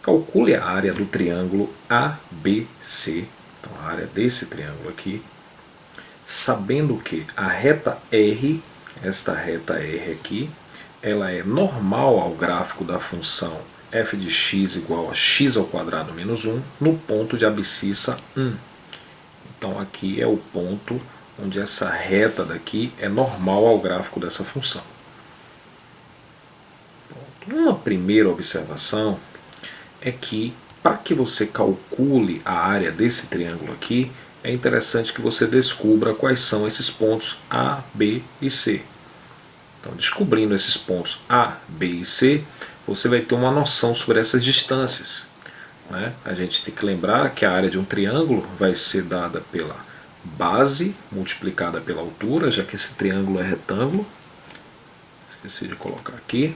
calcule a área do triângulo ABC, então a área desse triângulo aqui, sabendo que a reta R, esta reta R aqui, ela é normal ao gráfico da função f de x igual a x ao quadrado menos 1 no ponto de abscissa 1. Então aqui é o ponto onde essa reta daqui é normal ao gráfico dessa função. Uma primeira observação é que, para que você calcule a área desse triângulo aqui, é interessante que você descubra quais são esses pontos A, B e C. Então, descobrindo esses pontos A, B e C, você vai ter uma noção sobre essas distâncias, né? A gente tem que lembrar que a área de um triângulo vai ser dada pela base multiplicada pela altura, já que esse triângulo é retângulo. Esqueci de colocar aqui.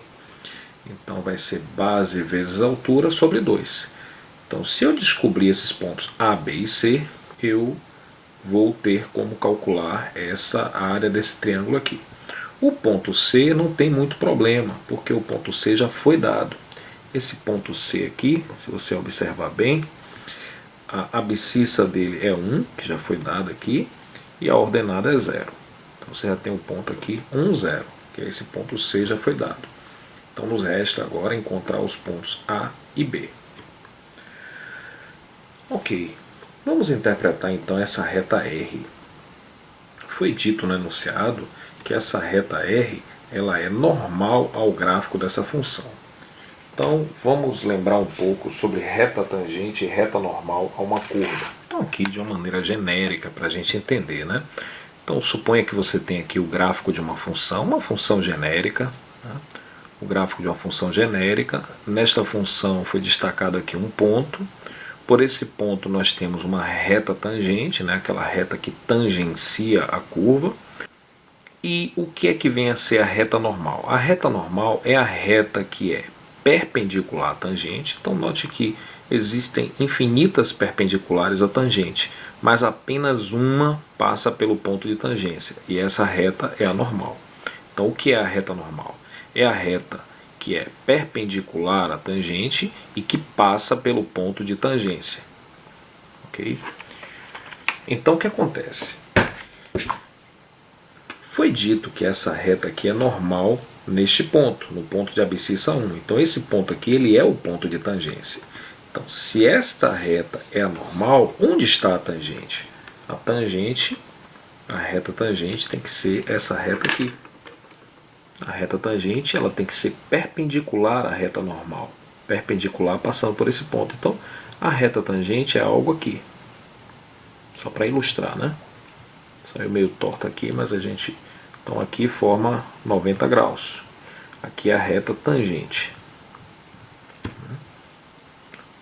Então vai ser base vezes altura sobre 2. Então, se eu descobrir esses pontos A, B e C, eu vou ter como calcular essa área desse triângulo aqui. O ponto C não tem muito problema, porque o ponto C já foi dado. Esse ponto C aqui, se você observar bem, a abscissa dele é 1, que já foi dado aqui, e a ordenada é 0. Então você já tem um ponto aqui, 1, 0, que esse ponto C já foi dado. Então nos resta agora encontrar os pontos A e B. Ok, vamos interpretar então essa reta R. Foi dito no enunciado que essa reta R ela é normal ao gráfico dessa função. Então vamos lembrar um pouco sobre reta tangente e reta normal a uma curva. Então aqui de uma maneira genérica para a gente entender, né? Então suponha que você tem aqui o gráfico de uma função genérica, né? O gráfico de uma função genérica. Nesta função foi destacado aqui um ponto. Por esse ponto nós temos uma reta tangente, né? Aquela reta que tangencia a curva. E o que é que vem a ser a reta normal? A reta normal é a reta que é perpendicular à tangente. Então note que existem infinitas perpendiculares à tangente, mas apenas uma passa pelo ponto de tangência, e essa reta é a normal. Então o que é a reta normal? É a reta que é perpendicular à tangente e que passa pelo ponto de tangência. Ok? Então o que acontece? Foi dito que essa reta aqui é normal neste ponto, no ponto de abscissa 1. Então esse ponto aqui ele é o ponto de tangência. Então se esta reta é a normal, onde está a tangente? A tangente, a reta tangente tem que ser essa reta aqui. A reta tangente ela tem que ser perpendicular à reta normal, perpendicular passando por esse ponto. Então a reta tangente é algo aqui, só para ilustrar, né? Saiu meio torto aqui, mas a gente, então aqui forma 90 graus. Aqui é a reta tangente,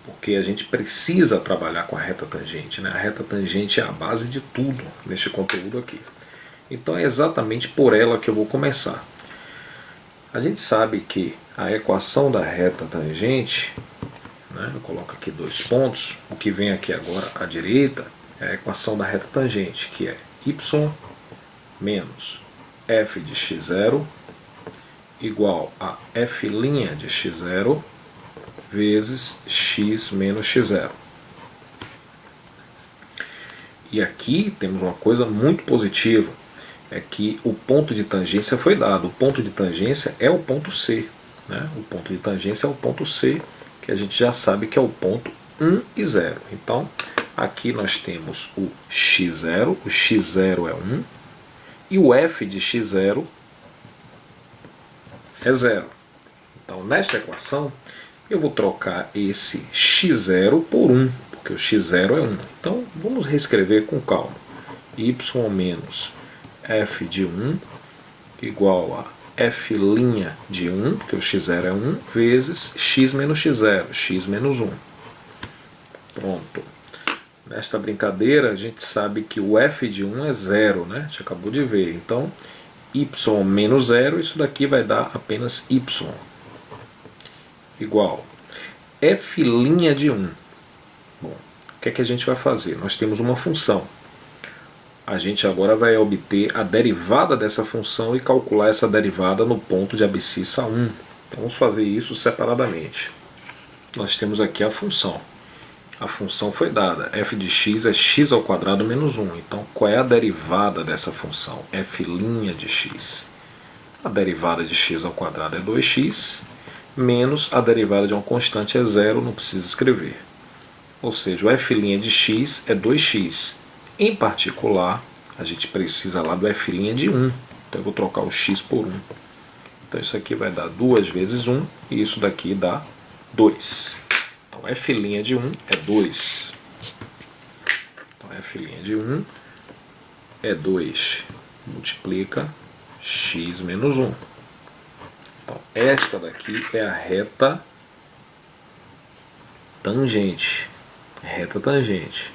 porque a gente precisa trabalhar com a reta tangente, né? A reta tangente é a base de tudo neste conteúdo aqui. Então é exatamente por ela que eu vou começar. A gente sabe que a equação da reta tangente, né, eu coloco aqui 2 pontos, o que vem aqui agora à direita é a equação da reta tangente, que é y menos f de x0 igual a f' de x0 vezes x menos x0. E aqui temos uma coisa muito positiva, é que o ponto de tangência foi dado. O ponto de tangência é o ponto C, né? O ponto de tangência é o ponto C, que a gente já sabe que é o ponto 1 e 0. Então, aqui nós temos o x0 é 1, e o f de x0 é 0. Então, nesta equação, eu vou trocar esse x0 por 1, porque o x0 é 1. Então, vamos reescrever com calma. Y menos f de 1 igual a f' de 1, porque o x0 é 1, vezes x menos x0, x menos 1. Pronto. Nesta brincadeira, a gente sabe que o f de 1 é 0, né? A gente acabou de ver. Então, y menos 0, isso daqui vai dar apenas y. Igual f' de 1. Bom, o que é que a gente vai fazer? Nós temos uma função. A gente agora vai obter a derivada dessa função e calcular essa derivada no ponto de abscissa 1. Então vamos fazer isso separadamente. nós temos aqui a função. A função foi dada, f de x é x ao quadrado menos 1. Então, qual é a derivada dessa função? F' de x. A derivada de x ao quadrado é 2x, menos a derivada de uma constante é zero, não precisa escrever. Ou seja, o f' de x é 2x. Em particular, a gente precisa lá do f' de 1. Então, eu vou trocar o x por 1. Então, isso aqui vai dar 2 vezes 1, e isso daqui dá 2. Então, f' de 1 é 2. Então, f' de 1 é 2. Multiplica x menos 1. Então, esta daqui é a reta tangente. Reta tangente.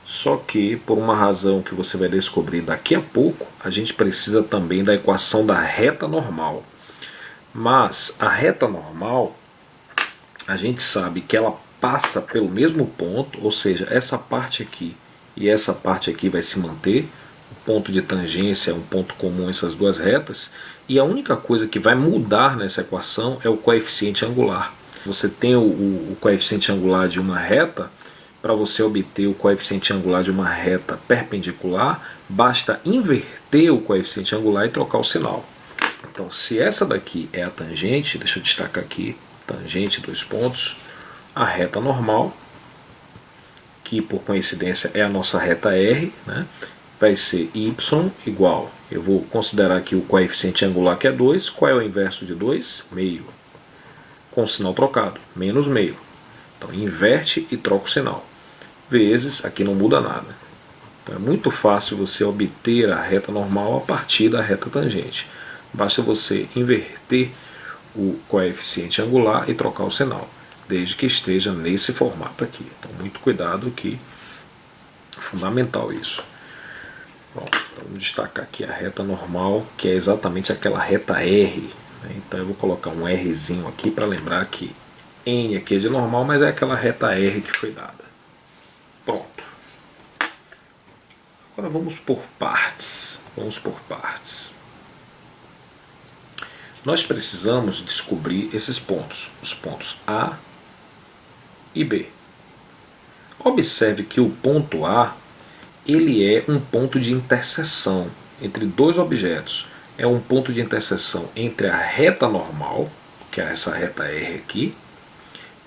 Só que, por uma razão que você vai descobrir daqui a pouco, a gente precisa também da equação da reta normal. Mas a reta normal, a gente sabe que ela passa pelo mesmo ponto, ou seja, essa parte aqui e essa parte aqui vai se manter. O ponto de tangência é um ponto comum essas duas retas, e a única coisa que vai mudar nessa equação é o coeficiente angular. Você tem o coeficiente angular de uma reta. Para você obter o coeficiente angular de uma reta perpendicular, basta inverter o coeficiente angular e trocar o sinal. Então, se essa daqui é a tangente, deixa eu destacar aqui, tangente, 2 pontos, a reta normal, que por coincidência é a nossa reta R, né, vai ser y igual, eu vou considerar aqui o coeficiente angular que é 2, qual é o inverso de 2? Meio, com o sinal trocado, menos meio. Então, inverte e troca o sinal. Vezes, aqui não muda nada. Então é muito fácil você obter a reta normal a partir da reta tangente. Basta você inverter o coeficiente angular e trocar o sinal, desde que esteja nesse formato aqui. Então muito cuidado que é fundamental isso. Pronto, vamos destacar aqui a reta normal, que é exatamente aquela reta R. Então eu vou colocar um Rzinho aqui para lembrar que N aqui é de normal, mas é aquela reta R que foi dada. Pronto. Agora vamos por partes. Vamos por partes. Nós precisamos descobrir esses pontos, os pontos A e B. Observe que o ponto A, ele é um ponto de interseção entre dois objetos. É um ponto de interseção entre a reta normal, que é essa reta R aqui,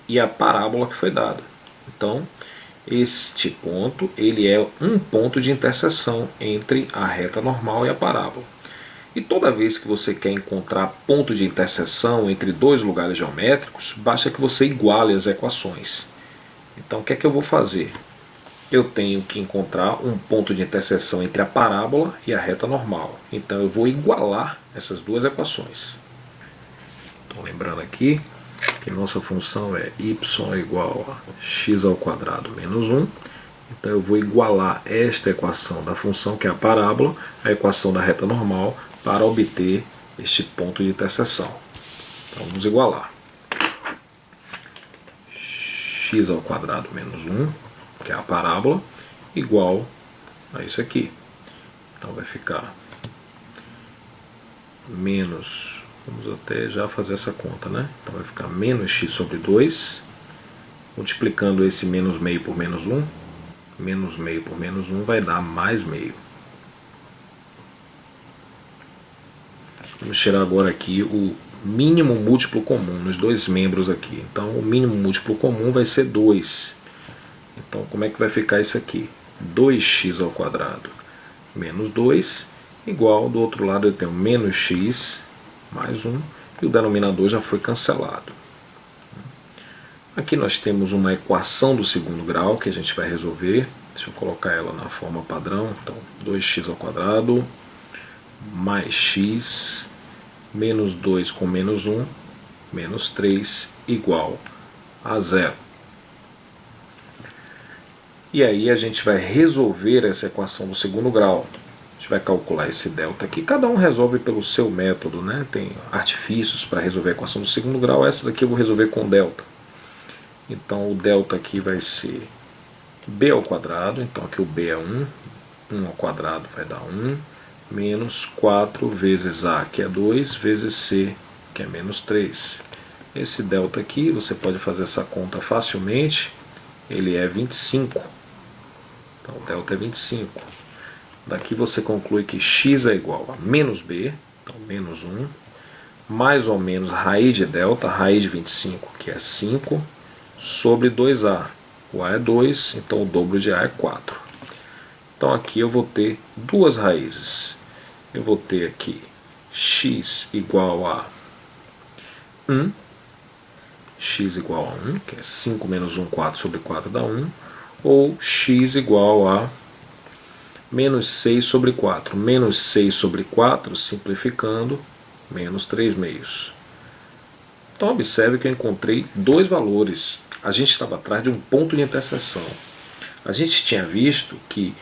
e a parábola que foi dada. Então, este ponto, ele é um ponto de interseção entre a reta normal e a parábola. E toda vez que você quer encontrar ponto de interseção entre dois lugares geométricos, basta que você iguale as equações. Então, o que é que eu vou fazer? Eu tenho que encontrar um ponto de interseção entre a parábola e a reta normal. Então, eu vou igualar essas duas equações. Então, lembrando aqui que nossa função é y igual a x ao quadrado menos 1. Então eu vou igualar esta equação da função, que é a parábola, à equação da reta normal, para obter este ponto de interseção. Então vamos igualar. X ao quadrado menos 1, que é a parábola, igual a isso aqui. Então vai ficar menos... Vamos até já fazer essa conta, né? Então vai ficar menos x sobre 2, multiplicando esse menos meio por menos 1. Menos meio por menos 1 vai dar mais meio. Vamos tirar agora aqui o mínimo múltiplo comum nos dois membros aqui. Então o mínimo múltiplo comum vai ser 2. Então como é que vai ficar isso aqui? 2x ao quadrado menos 2, igual, do outro lado eu tenho menos x mais 1, e o denominador já foi cancelado. Aqui nós temos uma equação do segundo grau que a gente vai resolver. Deixa eu colocar ela na forma padrão. Então, 2x ao quadrado mais x menos 2 com menos 1 menos 3 igual a 0. E aí a gente vai resolver essa equação do segundo grau. A gente vai calcular esse delta aqui. Cada um resolve pelo seu método, né? Tem artifícios para resolver a equação do segundo grau. Essa daqui eu vou resolver com delta. Então o delta aqui vai ser b ao quadrado. Então aqui o b é 1. 1 ao quadrado vai dar 1. Menos 4 vezes a, que é 2, vezes c, que é menos 3. Esse delta aqui, você pode fazer essa conta facilmente, ele é 25. Então, o delta é 25. Daqui você conclui que x é igual a menos b, então menos 1, mais ou menos raiz de delta, raiz de 25, que é 5, sobre 2a. O a é 2, então o dobro de a é 4. Então aqui eu vou ter duas raízes. Eu vou ter aqui x igual a 1, x igual a 1, que é 5 menos 1, 4 sobre 4 dá 1, ou x igual a menos 6 sobre 4. Menos 6 sobre 4, simplificando, menos 3 meios. Então observe que eu encontrei dois valores. A gente estava atrás de um ponto de interseção. A gente tinha visto que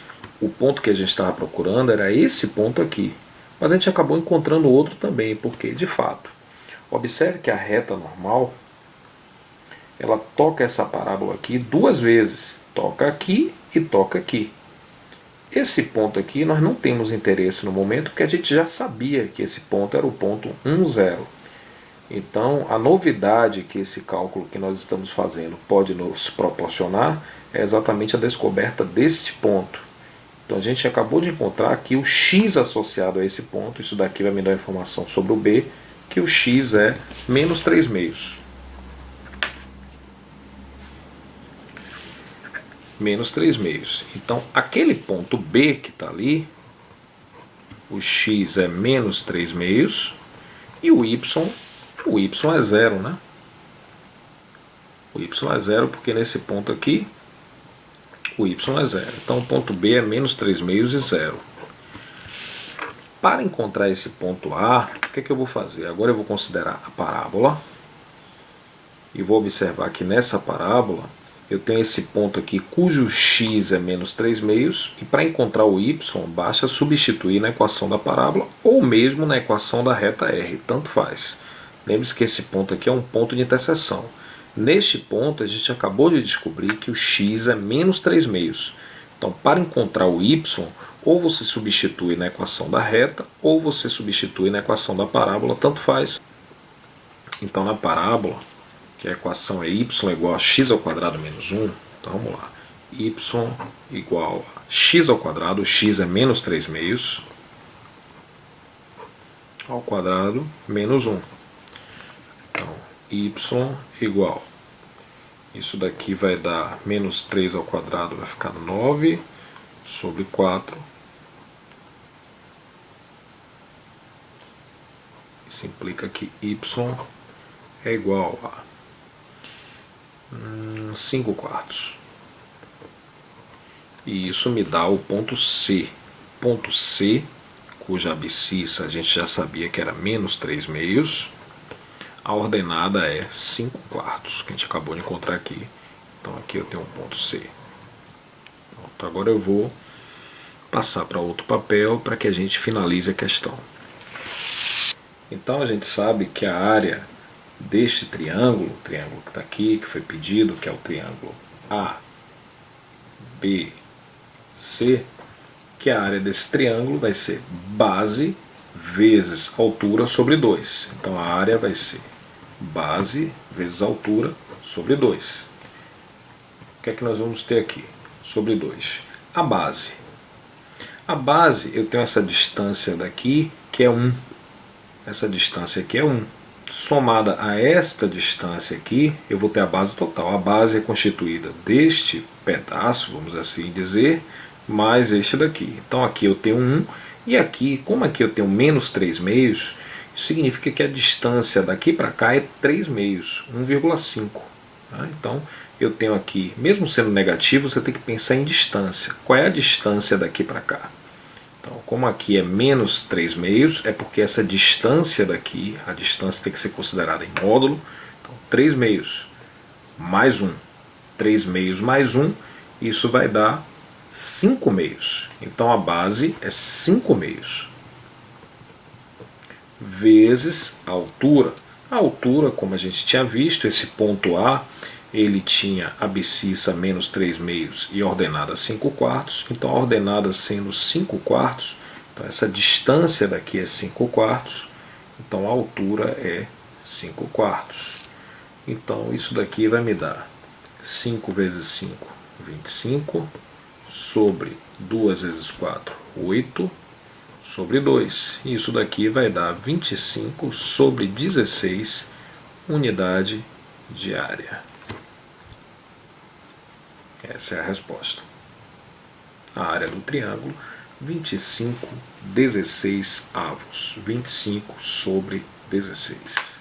o ponto que a gente estava procurando era esse ponto aqui. Mas a gente acabou encontrando outro também, porque, de fato, observe que a reta normal, ela toca essa parábola aqui duas vezes. Toca aqui e toca aqui. Esse ponto aqui nós não temos interesse no momento, porque a gente já sabia que esse ponto era o ponto 1, 0. Então, a novidade que esse cálculo que nós estamos fazendo pode nos proporcionar é exatamente a descoberta desse ponto. Então, a gente acabou de encontrar aqui o x associado a esse ponto. Isso daqui vai me dar informação sobre o b, que o x é menos 3 meios. Menos 3 meios. Então, aquele ponto B que está ali, o x é menos 3 meios, e o y é zero, né? O y é zero porque nesse ponto aqui, o y é zero. Então, o ponto B é menos 3 meios e zero. Para encontrar esse ponto A, o que eu vou fazer? Agora eu vou considerar a parábola, e vou observar que nessa parábola, eu tenho esse ponto aqui cujo x é menos 3 meios, e para encontrar o y basta substituir na equação da parábola ou mesmo na equação da reta R, tanto faz. Lembre-se que esse ponto aqui é um ponto de interseção. Neste ponto a gente acabou de descobrir que o x é menos 3 meios. Então para encontrar o y, ou você substitui na equação da reta ou você substitui na equação da parábola, tanto faz. Então na parábola, que a equação é y igual a x ao quadrado menos 1, então vamos lá, y igual a x ao quadrado, o x é menos 3 meios, ao quadrado menos 1. Então, y igual, isso daqui vai dar menos 3 ao quadrado, vai ficar 9 sobre 4. Isso implica que y é igual a 5 quartos. E isso me dá o ponto C. Ponto C, cuja abscissa a gente já sabia que era menos 3 meios. A ordenada é 5 quartos, que a gente acabou de encontrar aqui. Então aqui eu tenho um ponto C. Pronto, agora eu vou passar para outro papel para que a gente finalize a questão. Então a gente sabe que a área deste triângulo, o triângulo que está aqui, que foi pedido, que é o triângulo A, B, C, que a área desse triângulo vai ser base vezes altura sobre 2. Então a área vai ser base vezes altura sobre 2. O que é que nós vamos ter aqui? Sobre 2. A base. A base, eu tenho essa distância daqui, que é 1. Essa distância aqui é 1. Somada a esta distância aqui, eu vou ter a base total. A base é constituída deste pedaço, vamos assim dizer, mais este daqui. Então aqui eu tenho 1, e aqui, como aqui eu tenho menos 3 meios, isso significa que a distância daqui para cá é 3 meios, 1,5. Tá? Então eu tenho aqui, mesmo sendo negativo, você tem que pensar em distância. Qual é a distância daqui para cá? Então, como aqui é menos 3 meios, é porque essa distância daqui, a distância tem que ser considerada em módulo. Então, 3 meios mais 1. 3 meios mais 1, isso vai dar 5 meios. Então, a base é 5 meios. Vezes a altura. A altura, como a gente tinha visto, esse ponto A, ele tinha abscissa menos 3 meios e ordenada 5 quartos. Então a ordenada sendo 5 quartos, então essa distância daqui é 5 quartos. Então a altura é 5 quartos. Então isso daqui vai me dar 5 vezes 5, 25, sobre 2 vezes 4, 8, sobre 2. Isso daqui vai dar 25 sobre 16 unidade de área. Essa é a resposta. A área do triângulo, 25/16 avos. 25 sobre 16.